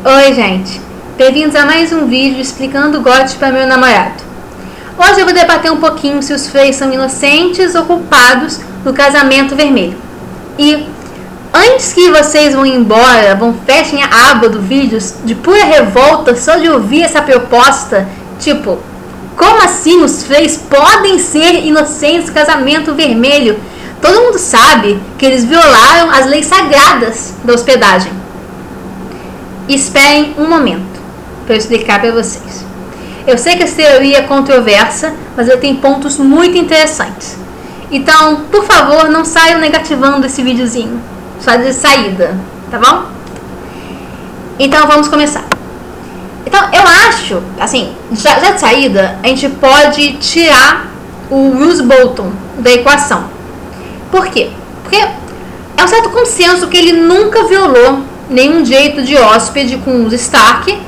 Oi, gente. Bem-vindos a mais um vídeo explicando GOT para meu namorado. Hoje eu vou debater um pouquinho se os Freys são inocentes ou culpados do casamento vermelho. E antes que vocês vão embora, fechem a aba do vídeo de pura revolta só de ouvir essa proposta, tipo, como assim os Freys podem ser inocentes do casamento vermelho? Todo mundo sabe que eles violaram as leis sagradas da hospedagem. Esperem um momento para eu explicar para vocês. Eu sei que essa teoria é controversa, mas ela tem pontos muito interessantes. Então, por favor, não saiam negativando esse videozinho. Só de saída, tá bom? Então, vamos começar. Então, eu acho, assim, já de saída, a gente pode tirar o Roose Bolton da equação. Por quê? Porque é um certo consenso que ele nunca violou nenhum direito de hóspede com os Stark,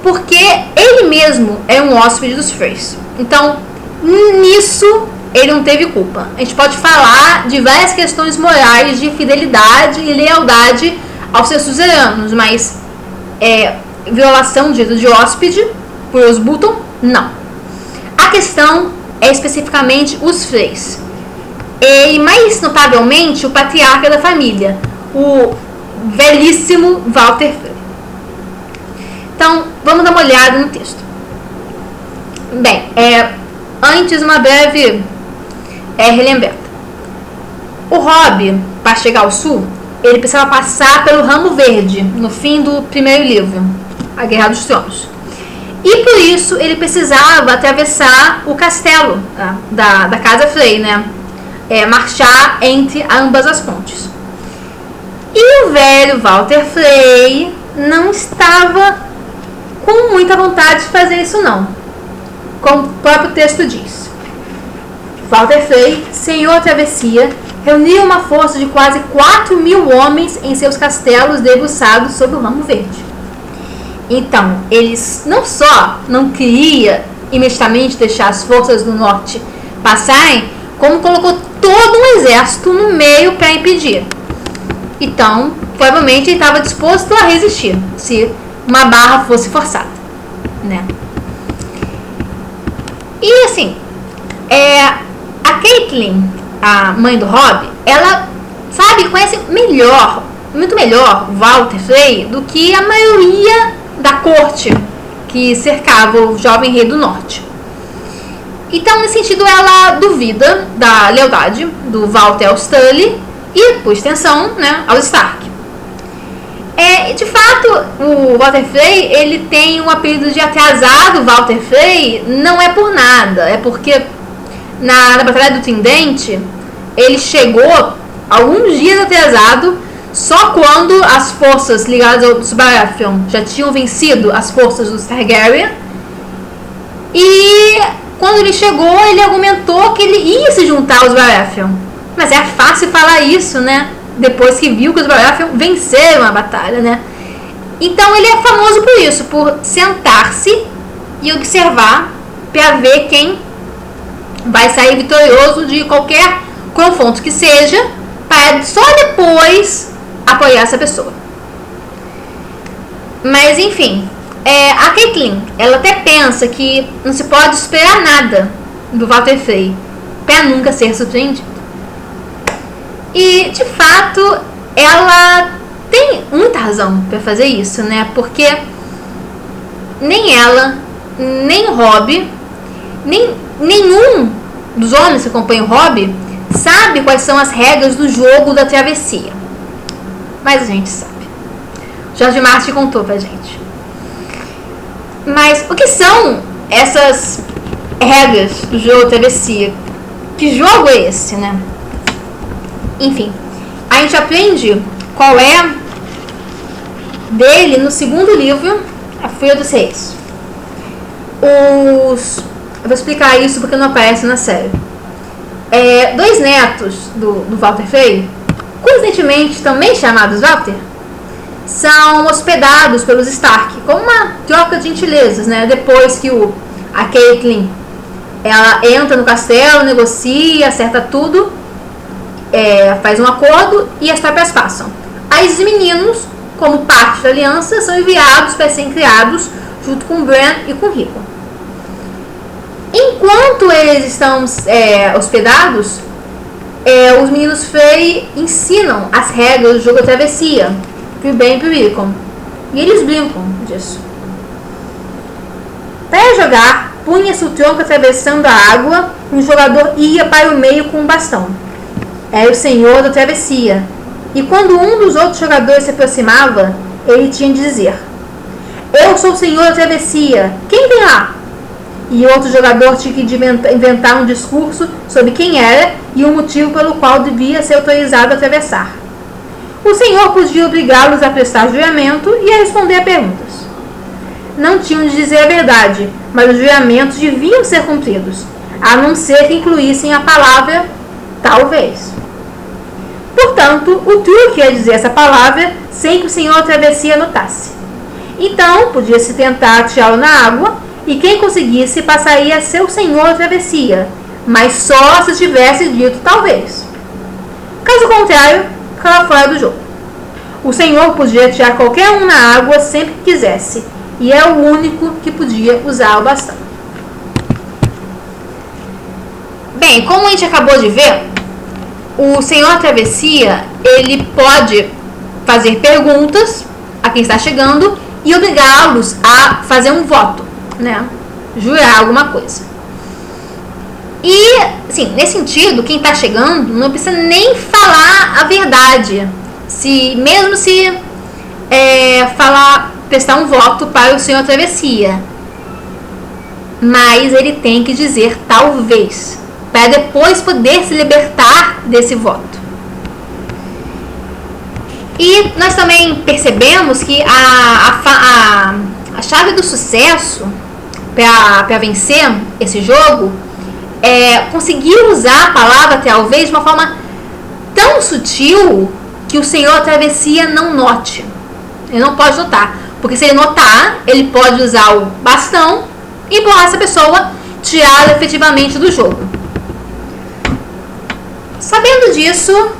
porque ele mesmo é um hóspede dos Freys. Então, nisso, ele não teve culpa. A gente pode falar de várias questões morais de fidelidade e lealdade aos seus suzeranos, mas violação de direito de hóspede por os Bolton, não. A questão é especificamente os Freys. E mais notavelmente o patriarca da família, o velhíssimo Walder Frey. Então, vamos dar uma olhada no texto. Bem, antes uma breve relembrança. O Robb, para chegar ao sul, ele precisava passar pelo Ramo Verde, no fim do primeiro livro, A Guerra dos Tronos. E por isso ele precisava atravessar o castelo da Casa Frey, né? Marchar entre ambas as pontes. E o velho Walder Frey não estava com muita vontade de fazer isso não. Como o próprio texto diz. Walder Frey, senhor travessia, reuniu uma força de quase 4.000 homens em seus castelos debruçados sobre o Ramo Verde. Então, eles não só não queria imediatamente deixar as forças do norte passarem, como colocou todo um exército no meio para impedir. Então, provavelmente ele estava disposto a resistir se uma barra fosse forçada, né? E assim, a Catelyn, a mãe do Robb, ela conhece muito melhor o Walder Frey do que a maioria da corte que cercava o jovem rei do norte. Então, nesse sentido, ela duvida da lealdade do Walder aos Tully e, por extensão, né, aos Stark. De fato, o Walder Frey, ele tem um apelido de atrasado. Walder Frey não é por nada, é porque na Batalha do Tridente ele chegou alguns dias atrasado, só quando as forças ligadas aos Baratheon já tinham vencido as forças dos Targaryen. E quando ele chegou, ele argumentou que ele ia se juntar aos Baratheon. Mas é fácil falar isso, né? Depois que viu que os Baratheon venceram a batalha, né? Então ele é famoso por isso, por sentar-se e observar para ver quem vai sair vitorioso de qualquer confronto que seja, para só depois apoiar essa pessoa. Mas enfim, a Catelyn, ela até pensa que não se pode esperar nada do Walder Frey para nunca ser surpreendido. E de fato ela tem muita razão para fazer isso, né? Porque nem ela, nem o Robb, nenhum dos homens que acompanham o Robb sabe quais são as regras do jogo da travessia. Mas a gente sabe. George Martin contou pra gente. Mas o que são essas regras do jogo da travessia? Que jogo é esse, né? Enfim, a gente aprende qual é dele no segundo livro, A Fúria dos Reis. Eu vou explicar isso porque não aparece na série. Dois netos do Walder Frey, coincidentemente também chamados Walder, são hospedados pelos Stark como uma troca de gentilezas, né? Depois que a Catelyn ela entra no castelo, negocia, acerta tudo, faz um acordo e as tropas passam. Aí os meninos como parte da aliança, são enviados para serem criados junto com Bran e com Rickon. Enquanto eles estão hospedados, os meninos Frey ensinam as regras do jogo da travessia pro Ben e pro Rickon. E eles brincam disso. Para jogar, punha-se o tronco atravessando a água e um jogador ia para o meio com um bastão. Era o senhor da travessia. E quando um dos outros jogadores se aproximava, ele tinha de dizer: "Eu sou o senhor da travessia. Quem vem lá?" E outro jogador tinha que inventar um discurso sobre quem era e o motivo pelo qual devia ser autorizado a atravessar. O senhor podia obrigá-los a prestar juramento e a responder a perguntas. Não tinham de dizer a verdade, mas os juramentos deviam ser cumpridos, a não ser que incluíssem a palavra talvez. Portanto, o truque é dizer essa palavra sem que o senhor da travessia notasse. Então, podia-se tentar atirá-lo na água, e quem conseguisse passaria a ser o senhor da travessia, mas só se tivesse dito talvez. Caso contrário, ficava fora do jogo. O senhor podia atirar qualquer um na água sempre que quisesse, e é o único que podia usar o bastão. Bem, como a gente acabou de ver, o senhor da travessia, ele pode fazer perguntas a quem está chegando e obrigá-los a fazer um voto, né? Jurar alguma coisa. E, assim, nesse sentido, quem está chegando não precisa nem falar a verdade, mesmo se prestar um voto para o senhor da travessia. Mas ele tem que dizer talvez, para depois poder se libertar desse voto. E nós também percebemos que a chave do sucesso para vencer esse jogo é conseguir usar a palavra talvez de uma forma tão sutil que o senhor da travessia não note. Ele não pode notar, porque se ele notar, ele pode usar o bastão e empurrar essa pessoa, tirá-la efetivamente do jogo. Sabendo disso,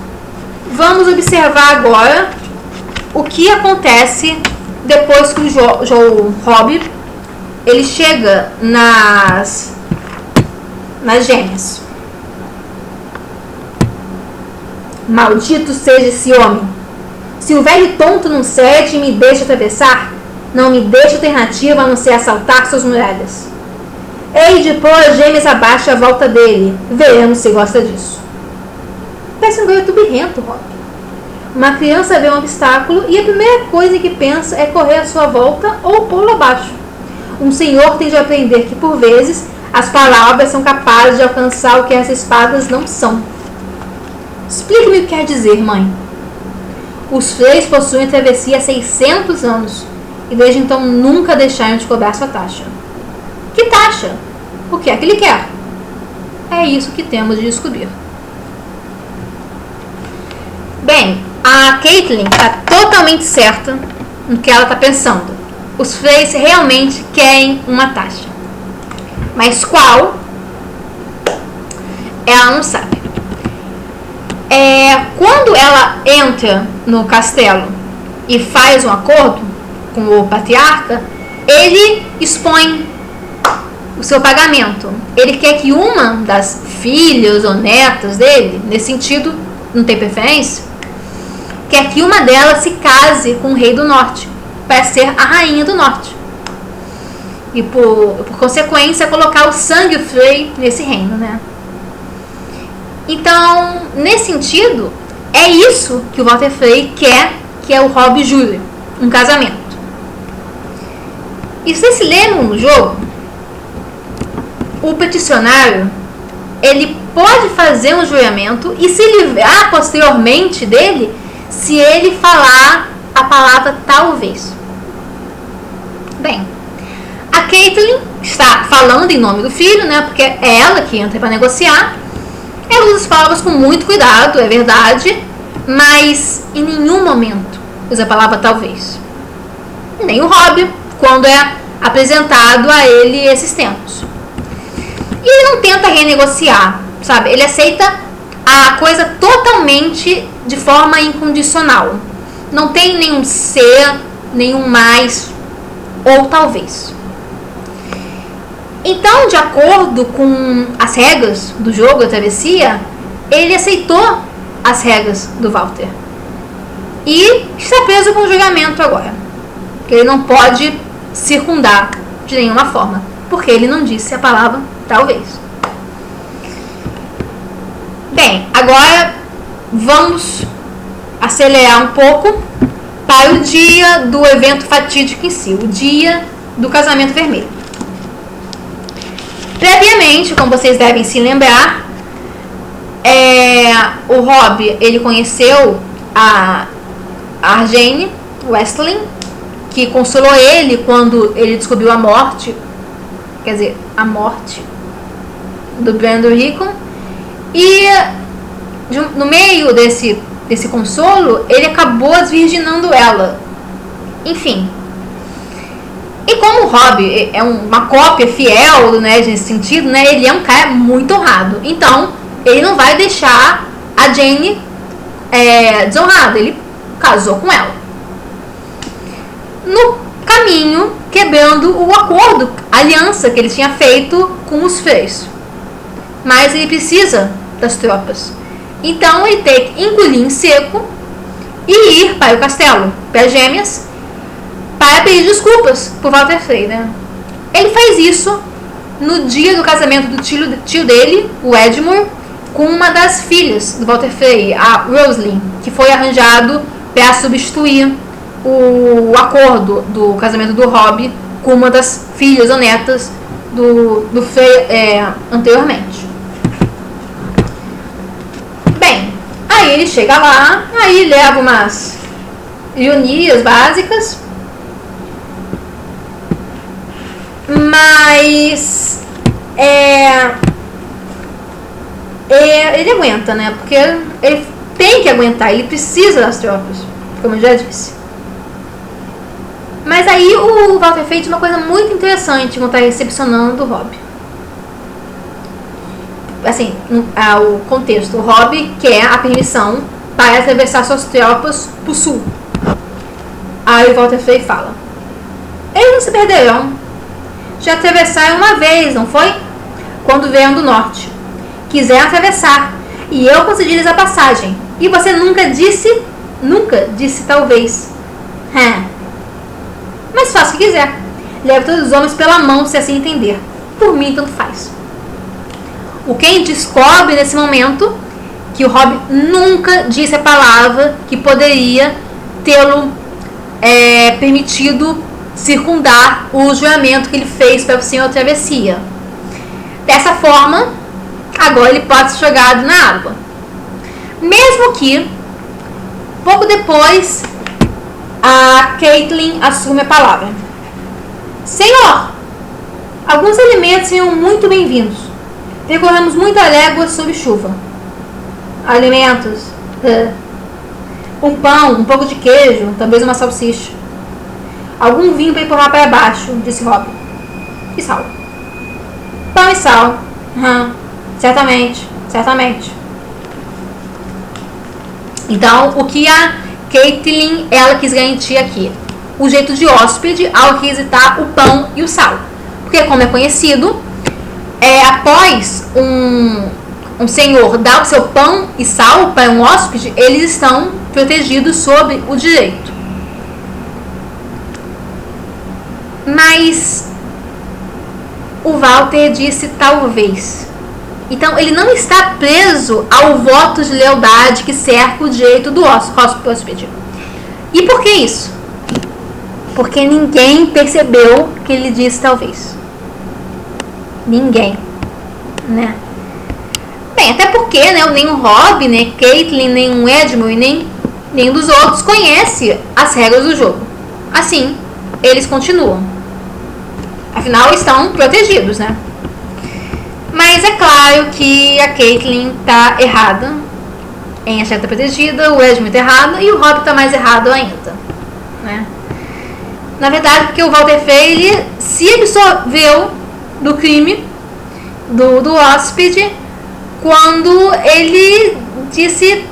vamos observar agora o que acontece depois que o Robb ele chega nas gêmeas. Maldito seja esse homem! Se o velho tonto não cede e me deixa atravessar, não me deixa alternativa a não ser assaltar suas muralhas. Hei de pôr as gêmeas abaixo à volta dele. Veremos se gosta disso. Parece um garoto birrento, Robb. Uma criança vê um obstáculo e a primeira coisa que pensa é correr à sua volta ou pô-lo abaixo. Um senhor tem de aprender que, por vezes, as palavras são capazes de alcançar o que as espadas não são. Explique-me o que quer dizer, mãe. Os Freys possuem a travessia há 600 anos e desde então nunca deixaram de cobrar sua taxa. Que taxa? O que é que ele quer? É isso que temos de descobrir. Bem, a Catelyn está totalmente certa no que ela está pensando. Os Freys realmente querem uma taxa. Mas qual? Ela não sabe. Quando ela entra no castelo e faz um acordo com o patriarca, ele expõe o seu pagamento. Ele quer que uma das filhas ou netas dele, nesse sentido, não tem preferência, quer que uma delas se case com o rei do norte, para ser a rainha do norte. E por consequência, colocar o sangue Frey nesse reino, né? Então, nesse sentido, é isso que o Walder Frey quer, que é o Robb jure, um casamento. E vocês se lembram no jogo? O peticionário, ele pode fazer um juramento e se livrar posteriormente dele se ele falar a palavra talvez. Bem, a Catelyn está falando em nome do filho, né? Porque é ela que entra para negociar. Ela usa as palavras com muito cuidado, é verdade, mas em nenhum momento usa a palavra talvez. Nem o Robb, quando é apresentado a ele esses tempos. E ele não tenta renegociar, sabe? Ele aceita a coisa totalmente de forma incondicional. Não tem nenhum se, nenhum mais, ou talvez. Então, de acordo com as regras do jogo, a travessia, ele aceitou as regras do Walter. E está preso com o julgamento agora. Que ele não pode circundar de nenhuma forma. Porque ele não disse a palavra talvez. Bem, agora vamos acelerar um pouco para o dia do evento fatídico em si. O dia do casamento vermelho. Previamente, como vocês devem se lembrar, o Robb, ele conheceu a Jane Westling, que consolou ele quando ele descobriu a morte do Brandon Rickon, e no meio desse consolo, ele acabou desvirginando ela. Enfim. E como o Robb é uma cópia fiel, né, nesse sentido, né, ele é um cara muito honrado. Então, ele não vai deixar a Jane desonrada. Ele casou com ela. No caminho, quebrando o acordo, a aliança que ele tinha feito com os Freys. Mas ele precisa das tropas. Então, ele tem que engolir em seco e ir para o castelo, para as Gêmeas, para pedir desculpas por Walter Frey, né? Ele faz isso no dia do casamento do tio dele, o Edmure, com uma das filhas do Walter Frey, a Roslyn, que foi arranjado para substituir o acordo do casamento do Robb com uma das filhas ou netas do Frey anteriormente. Bem, aí ele chega lá, aí leva umas ironias básicas, mas ele aguenta, né? Porque ele tem que aguentar, ele precisa das tropas, como eu já disse. Mas aí o Walter fez uma coisa muito interessante quando está recepcionando o Robb. Assim, o contexto, o Robb quer a permissão para atravessar suas tropas para o sul. Aí o Walter Frey fala: eles não se perderão. Já atravessaram uma vez, não foi? Quando vieram do norte. Quiseram atravessar, e eu concedi-lhes a passagem. E você nunca disse talvez. Mas faça o que quiser. Leve todos os homens pela mão, se assim entender. Por mim, tanto faz. O Ken descobre nesse momento que o Robb nunca disse a palavra que poderia tê-lo permitido circundar o juramento que ele fez para o Senhor Travessia. Dessa forma, agora ele pode ser jogado na água. Mesmo que, pouco depois, a Caitlin assume a palavra. Senhor, alguns alimentos seriam muito bem-vindos. Percorremos muitas léguas sob chuva. Alimentos? Um pão, um pouco de queijo, talvez uma salsicha. Algum vinho para empurrar para baixo, disse Robb. E sal. Pão e sal. Certamente. Então, o que a Caitlin, ela quis garantir aqui? O jeito de hóspede ao requisitar o pão e o sal. Porque, como é conhecido, após um senhor dar o seu pão e sal para um hóspede, eles estão protegidos sob o direito. Mas o Walter disse talvez. Então ele não está preso ao voto de lealdade que cerca o direito do hóspede. E por que isso? Porque ninguém percebeu que ele disse talvez. Ninguém, né? Bem, até porque, né, nem o Robb, nem Caitlin, nem o Edmure, nem nenhum dos outros conhece as regras do jogo. Assim, eles continuam. Afinal, estão protegidos, né? Mas é claro que a Caitlin tá errada em achar que tá protegida, o Edmure tá errado e o Robb tá mais errado ainda, né? Na verdade, porque o Walter Frey, ele se absolveu do crime do hóspede quando ele disse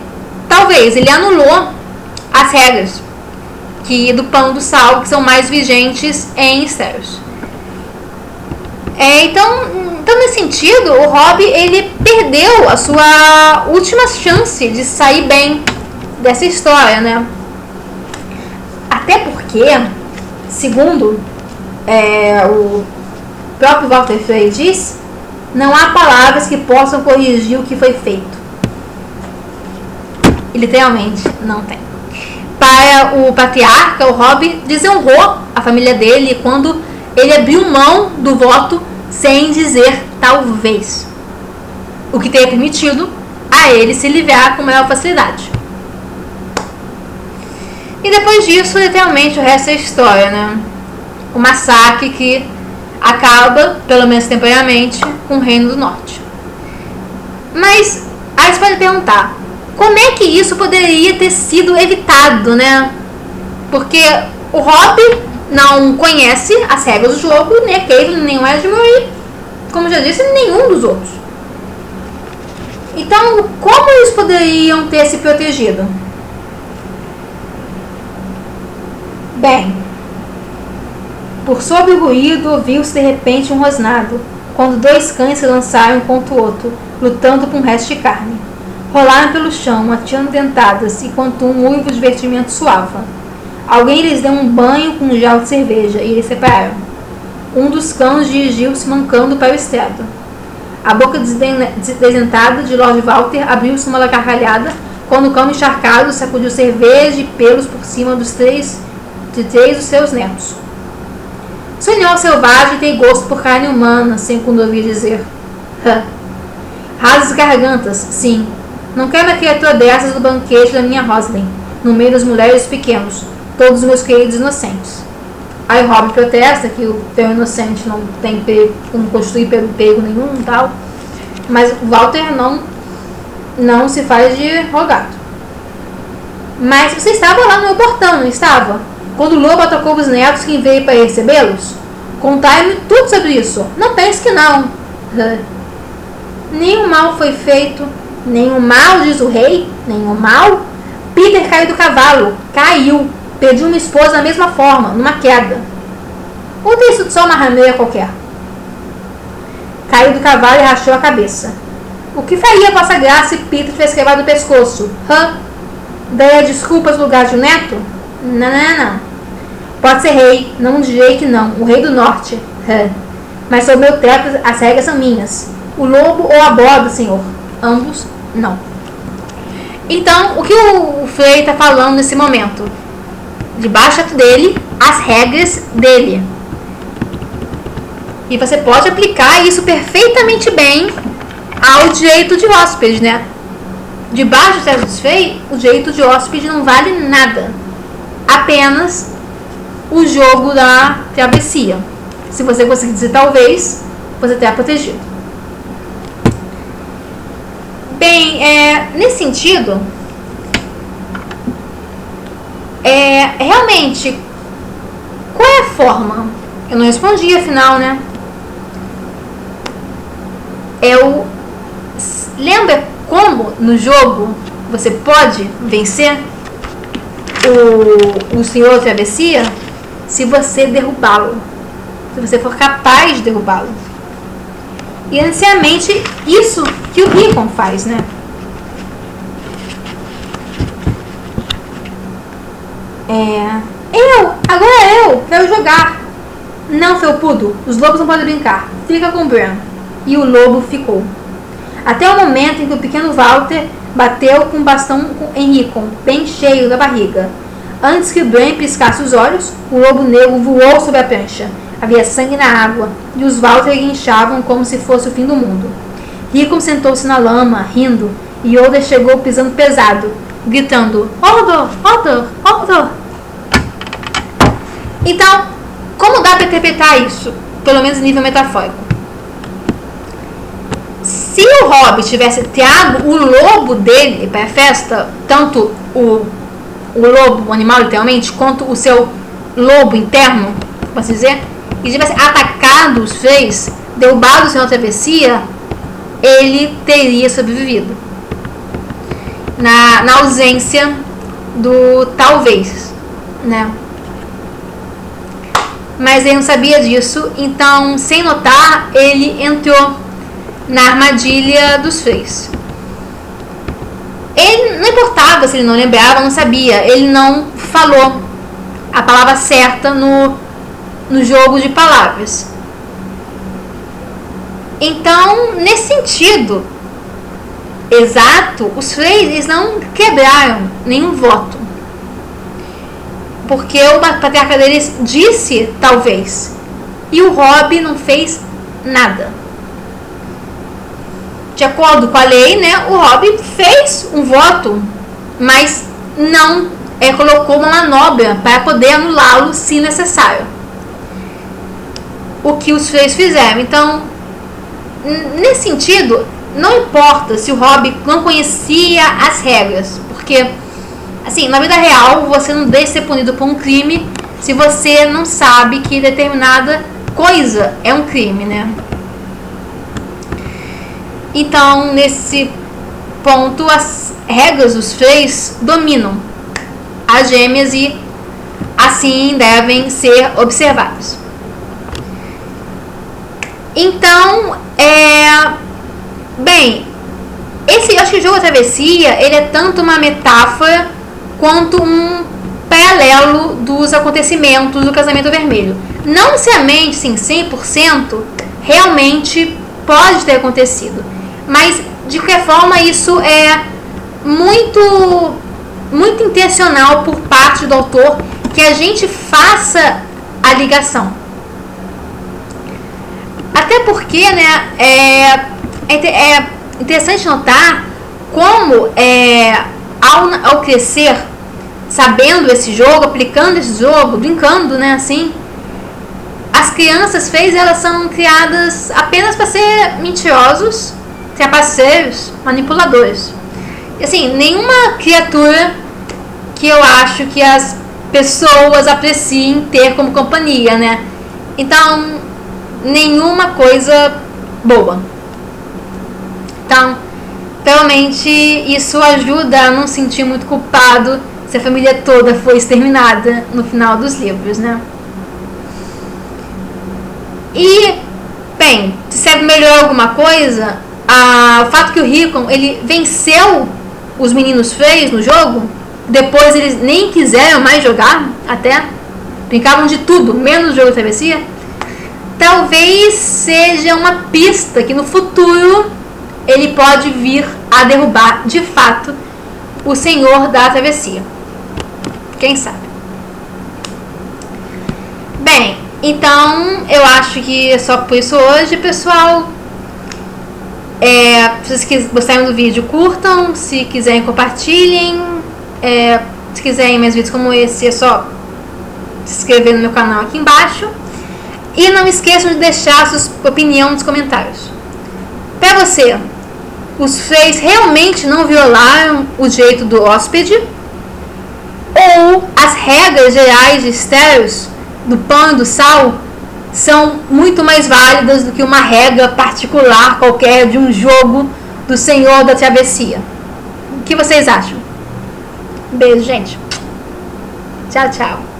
talvez, ele anulou as regras do pão do sal, que são mais vigentes em Estéros. Então, nesse sentido, o Robb ele perdeu a sua última chance de sair bem dessa história, né? Até porque, segundo o próprio Walter Frey diz, não há palavras que possam corrigir o que foi feito. E literalmente não tem. Para o patriarca, o Robb desonrou a família dele quando ele abriu mão do voto sem dizer talvez, o que teria permitido a ele se livrar com maior facilidade. E depois disso, literalmente, o resto é história, né? O massacre que acaba, pelo menos temporariamente, com o Reino do Norte. Mas aí você pode perguntar, como é que isso poderia ter sido evitado, né? Porque o Robb não conhece as regras do jogo, nem a Caitlyn, nem o Edmure, como já disse, nenhum dos outros. Então, como eles poderiam ter se protegido? Bem, por sobre o ruído ouviu-se de repente um rosnado, quando dois cães se lançaram contra o outro, lutando por um resto de carne. Rolaram pelo chão, atirando dentadas, enquanto um uivo de divertimento soava. Alguém lhes deu um banho com um jarro de cerveja, e eles separaram. Um dos cães dirigiu-se mancando para o estrado. A boca desdentada de Lord Walter abriu-se numa gargalhada, quando o cão encharcado sacudiu cerveja e pelos por cima de três dos seus netos. Sonhou selvagem tem gosto por carne humana, segundo ouvi dizer. Rasas gargantas, sim. Não quero uma criatura dessas no banquete da minha Roslin, no meio das mulheres pequenos, todos os meus queridos inocentes. Aí Robb protesta que o teu inocente não tem perigo, não constitui perigo nenhum e tal. Mas Walter não se faz de rogado. Mas você estava lá no meu portão, não estava? Quando o lobo atacou os netos que veio para recebê-los? Contai-me tudo sobre isso. Não pense que não. Nenhum mal foi feito. Nenhum mal, diz o rei. Nenhum mal. Peter caiu do cavalo. Caiu. Pediu uma esposa da mesma forma, numa queda. Ou tem isso só uma rameira qualquer? Caiu do cavalo e rachou a cabeça. O que faria vossa graça se Peter tivesse quebrado o pescoço? Daria desculpas no lugar de um neto? Não. Pode ser rei, não direi que não. O rei do norte. Mas sob meu teto as regras são minhas. O lobo ou a borda, senhor? Ambos, não. Então, o que o Frey está falando nesse momento? Debaixo dele, as regras dele. E você pode aplicar isso perfeitamente bem ao direito de hóspede, né? Debaixo do teto do Frey, o direito de hóspede não vale nada. Apenas o jogo da travessia. Se você conseguir dizer talvez, você terá protegido. Bem, nesse sentido, realmente, qual é a forma? Eu não respondi, afinal, né? Lembra como no jogo você pode vencer o senhor travessia? Se você derrubá-lo, se você for capaz de derrubá-lo. E é necessariamente isso que o Rickon faz, né? Agora eu quero jogar. Não, felpudo, os lobos não podem brincar. Fica com o Bran. E o lobo ficou. Até o momento em que o pequeno Walter bateu com o bastão em Rickon, bem cheio da barriga. Antes que o Bran piscasse os olhos, o lobo negro voou sobre a prancha. Havia sangue na água, e os Walter guinchavam como se fosse o fim do mundo. Rickon sentou-se na lama, rindo, e Yoda chegou pisando pesado, gritando, Hodor, Hodor, Hodor. Então, como dá para interpretar isso? Pelo menos em nível metafórico. Se o Hobbit tivesse trago o lobo dele para a festa, tanto o lobo, o animal literalmente, quanto o seu lobo interno, posso dizer, e tivesse atacado os Freys, derrubado o senhor travessia, ele teria sobrevivido. Na ausência do talvez. né? Mas ele não sabia disso, então, sem notar, ele entrou na armadilha dos Freys. Ele não importava se ele não lembrava, não sabia, ele não falou a palavra certa no jogo de palavras. Então, nesse sentido exato, os Freys eles não quebraram nenhum voto, porque o patriarca deles disse talvez, e o Robb não fez nada. De acordo com a lei, né, o Robb fez um voto, mas não colocou uma manobra para poder anulá-lo se necessário. O que os Freys fizeram. Então, nesse sentido, não importa se o Robb não conhecia as regras, porque, assim, na vida real, você não deve ser punido por um crime se você não sabe que determinada coisa é um crime, né? Então, nesse ponto, as regras dos Freys dominam as gêmeas e assim devem ser observadas. Então, bem, acho que o jogo da travessia, ele é tanto uma metáfora quanto um paralelo dos acontecimentos do Casamento Vermelho. Não necessariamente, sim, 100% realmente pode ter acontecido, mas de qualquer forma isso é muito intencional por parte do autor que a gente faça a ligação. Até porque, né, é interessante notar como ao crescer sabendo esse jogo, aplicando esse jogo, brincando, né, assim, as crianças elas são criadas apenas para ser mentirosos, trapaceiros, manipuladores. E, assim, nenhuma criatura que eu acho que as pessoas apreciem ter como companhia, né? Então, nenhuma coisa boa. Então, realmente isso ajuda a não sentir muito culpado se a família toda foi exterminada no final dos livros, né? E, bem, se serve melhor alguma coisa, o fato que o Rickon, ele venceu os meninos Freys no jogo, depois eles nem quiseram mais jogar, até brincavam de tudo, menos o jogo de travessia, talvez seja uma pista que no futuro ele pode vir a derrubar de fato o Senhor da Travessia. Quem sabe? Bem, então eu acho que é só por isso hoje, pessoal. Se vocês gostarem do vídeo, curtam. Se quiserem, compartilhem. Se quiserem mais vídeos como esse, é só se inscrever no meu canal aqui embaixo. E não esqueçam de deixar sua opinião nos comentários. Para você, os Freys realmente não violaram o direito do hóspede? Ou as regras gerais de Estéros, do pão e do sal, são muito mais válidas do que uma regra particular qualquer de um jogo do Senhor da Travessia? O que vocês acham? Beijo, gente. Tchau, tchau.